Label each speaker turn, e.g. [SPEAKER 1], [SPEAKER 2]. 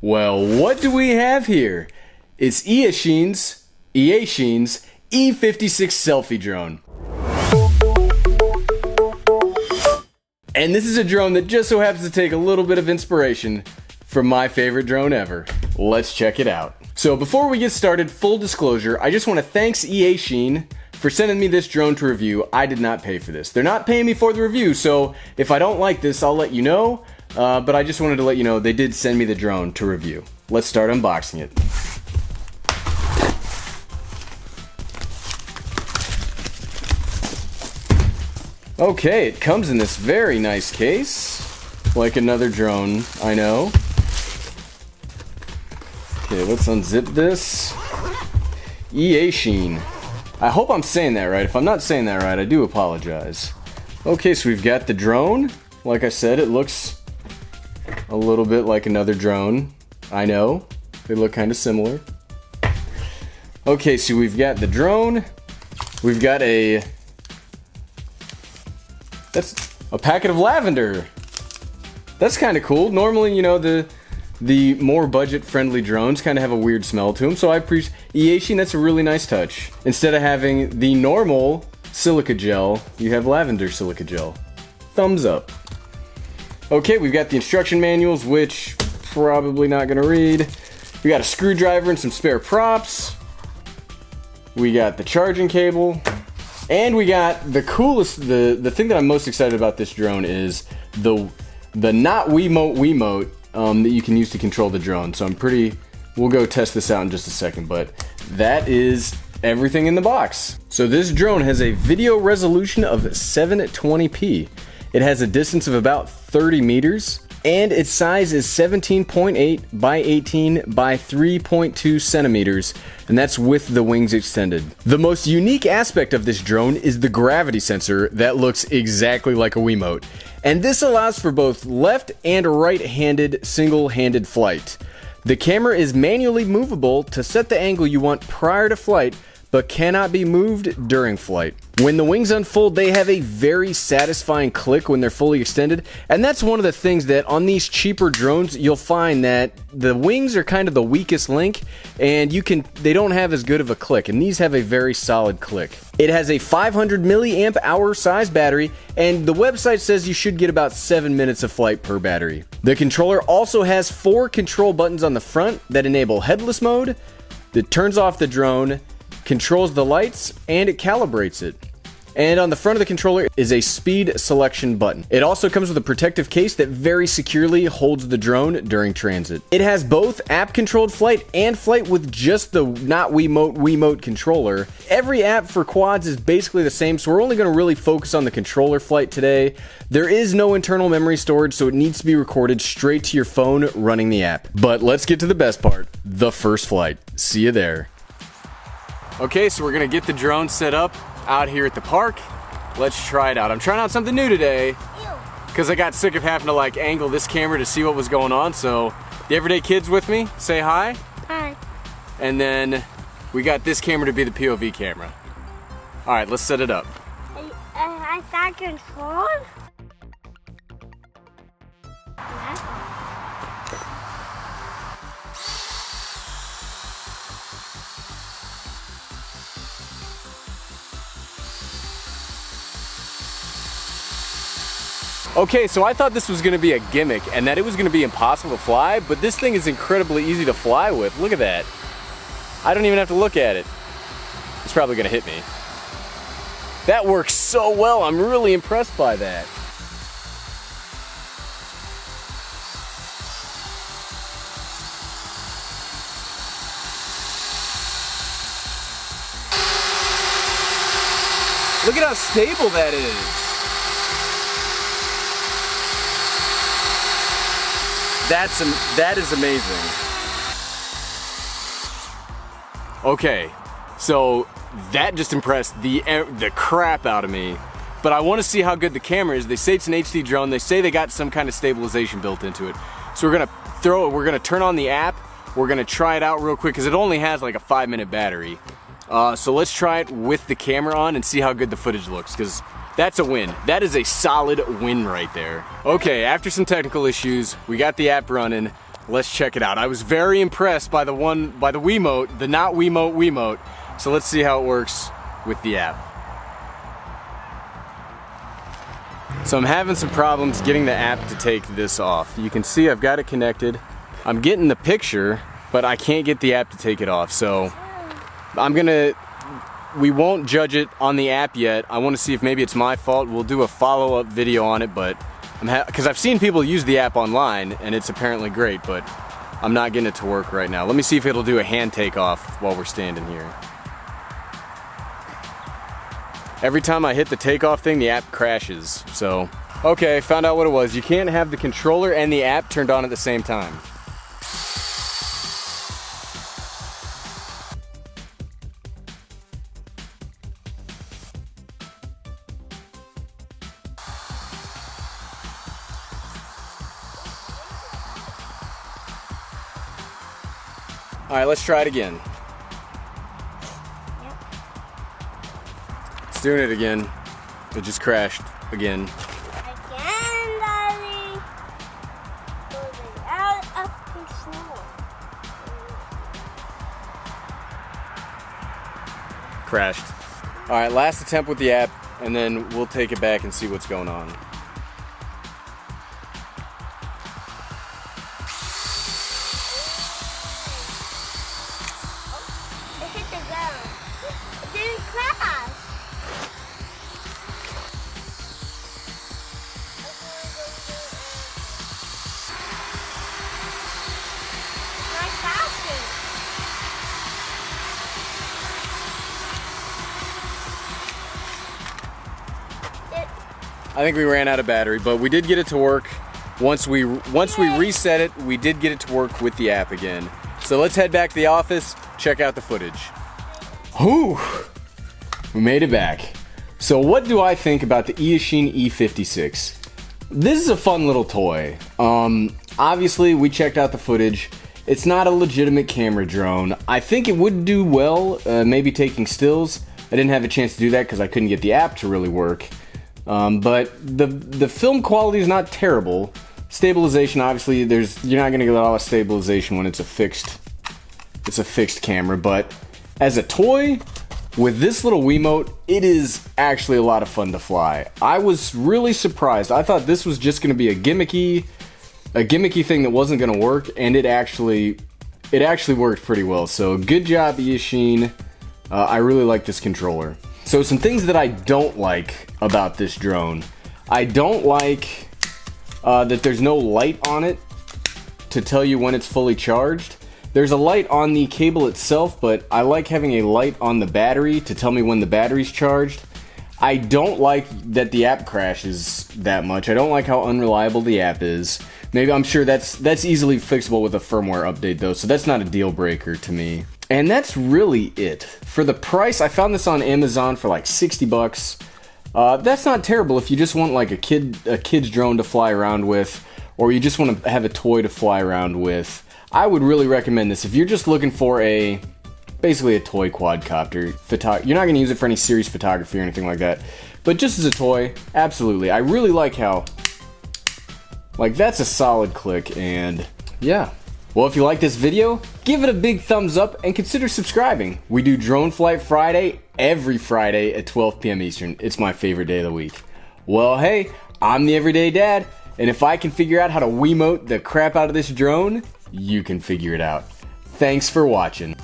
[SPEAKER 1] Well, what do we have here? It's Eachine's E56 selfie drone. And this is a drone that just so happens to take a little bit of inspiration from my favorite drone ever. Let's check it out. So before we get started, full disclosure, I just want to thank Eachine for sending me this drone to review. I did not pay for this. They're not paying me for the review, so if I don't like this, I'll let you know. But I just wanted to let you know they did send me the drone to review. Let's start unboxing it. Okay, it comes in this very nice case, like another drone, I know. Okay, let's unzip this. Eachine. I hope I'm saying that right. If I'm not saying that right, I do apologize. Okay, so we've got the drone. Like I said, it looks a little bit like another drone. I know, they look kind of similar. Okay, so we've got the drone. We've got that's a packet of lavender. That's kind of cool. Normally, you know, the more budget-friendly drones kind of have a weird smell to them, so I appreciate Eachine. That's a really nice touch. Instead of having the normal silica gel, you have lavender silica gel. Thumbs up. Okay, we've got the instruction manuals, which probably not gonna read. We got a screwdriver and some spare props. We got the charging cable. And we got the coolest, the thing that I'm most excited about this drone is the not Wiimote that you can use to control the drone. So we'll go test this out in just a second, but that is everything in the box. So this drone has a video resolution of 720p. It has a distance of about 30 meters. And its size is 17.8 by 18 by 3.2 centimeters, and that's with the wings extended. The most unique aspect of this drone is the gravity sensor that looks exactly like a Wiimote. And this allows for both left and right-handed single-handed flight. The camera is manually movable to set the angle you want prior to flight, but cannot be moved during flight. When the wings unfold, they have a very satisfying click when they're fully extended, and that's one of the things that on these cheaper drones, you'll find that the wings are kind of the weakest link, and they don't have as good of a click, and these have a very solid click. It has a 500 milliamp hour size battery, and the website says you should get about 7 minutes of flight per battery. The controller also has 4 control buttons on the front that enable headless mode, that turns off the drone, controls the lights, and it calibrates it. And on the front of the controller is a speed selection button. It also comes with a protective case that very securely holds the drone during transit. It has both app-controlled flight and flight with just the not Wiimote controller. Every app for quads is basically the same, so we're only going to really focus on the controller flight today. There is no internal memory storage, so it needs to be recorded straight to your phone running the app. But let's get to the best part, the first flight. See you there. Okay, so we're gonna get the drone set up out here at the park. Let's try it out. I'm trying out something new today because I got sick of having to like angle this camera to see what was going on. So the everyday kids with me, say hi.
[SPEAKER 2] Hi.
[SPEAKER 1] And then we got this camera to be the POV camera. All right, let's set it up.
[SPEAKER 2] I got control.
[SPEAKER 1] Okay, so I thought this was gonna be a gimmick and that it was gonna be impossible to fly, but this thing is incredibly easy to fly with. Look at that. I don't even have to look at it. It's probably gonna hit me. That works so well. I'm really impressed by that. Look at how stable that is. That is amazing. Okay, so that just impressed the crap out of me. But I want to see how good the camera is. They say it's an HD drone. They say they got some kind of stabilization built into it. So we're gonna turn on the app. We're gonna try it out real quick because it only has like a 5-minute battery. So let's try it with the camera on and see how good the footage looks, because that's a win. That is a solid win right there. Okay, after some technical issues, we got the app running. Let's check it out. I was very impressed by the Wiimote, the not Wiimote. So let's see how it works with the app. So I'm having some problems getting the app to take this off. You can see I've got it connected. I'm getting the picture, but I can't get the app to take it off. So we won't judge it on the app yet. I want to see if maybe it's my fault. We'll do a follow-up video on it, but because I've seen people use the app online and it's apparently great, but I'm not getting it to work right now. Let me see if it'll do a hand takeoff while we're standing here. Every time I hit the takeoff thing, the app crashes. So, okay, found out what it was. You can't have the controller and the app turned on at the same time. All right, let's try it again. It's doing it again. It just crashed again.
[SPEAKER 2] Again, Daddy. Moving out of control.
[SPEAKER 1] Crashed. All right, last attempt with the app, and then we'll take it back and see what's going on.
[SPEAKER 2] It hit the ground. It didn't crash. It's not crashing.
[SPEAKER 1] I think we ran out of battery, but we did get it to work. Once we reset it, we did get it to work with the app again. So let's head back to the office, check out the footage. Whew! We made it back. So what do I think about the Eachine E56? This is a fun little toy. Obviously, we checked out the footage. It's not a legitimate camera drone. I think it would do well, maybe taking stills. I didn't have a chance to do that because I couldn't get the app to really work. But the film quality is not terrible. Stabilization, obviously, you're not gonna get a lot of stabilization when it's a fixed camera, but as a toy, with this little Wiimote, it is actually a lot of fun to fly. I was really surprised. I thought this was just gonna be a gimmicky thing that wasn't gonna work, and it actually worked pretty well. So good job, Eachine. I really like this controller. So some things that I don't like about this drone. I don't like that there's no light on it to tell you when it's fully charged. There's a light on the cable itself, but I like having a light on the battery to tell me when the battery's charged. I don't like that the app crashes that much. I don't like how unreliable the app is. Maybe I'm sure that's easily fixable with a firmware update though, so that's not a deal breaker to me. And that's really it. For the price, I found this on Amazon for like 60 bucks. That's not terrible if you just want like a kid's drone to fly around with, or you just want to have a toy to fly around with. I would really recommend this if you're just looking for basically a toy quadcopter. You're not going to use it for any serious photography or anything like that, but just as a toy, absolutely. I really like how, like, that's a solid click, and yeah. Well, if you like this video, give it a big thumbs up and consider subscribing. We do Drone Flight Friday every Friday at 12 p.m. Eastern. It's my favorite day of the week. Well, hey, I'm the Everyday Dad, and if I can figure out how to Wiimote the crap out of this drone, you can figure it out. Thanks for watching.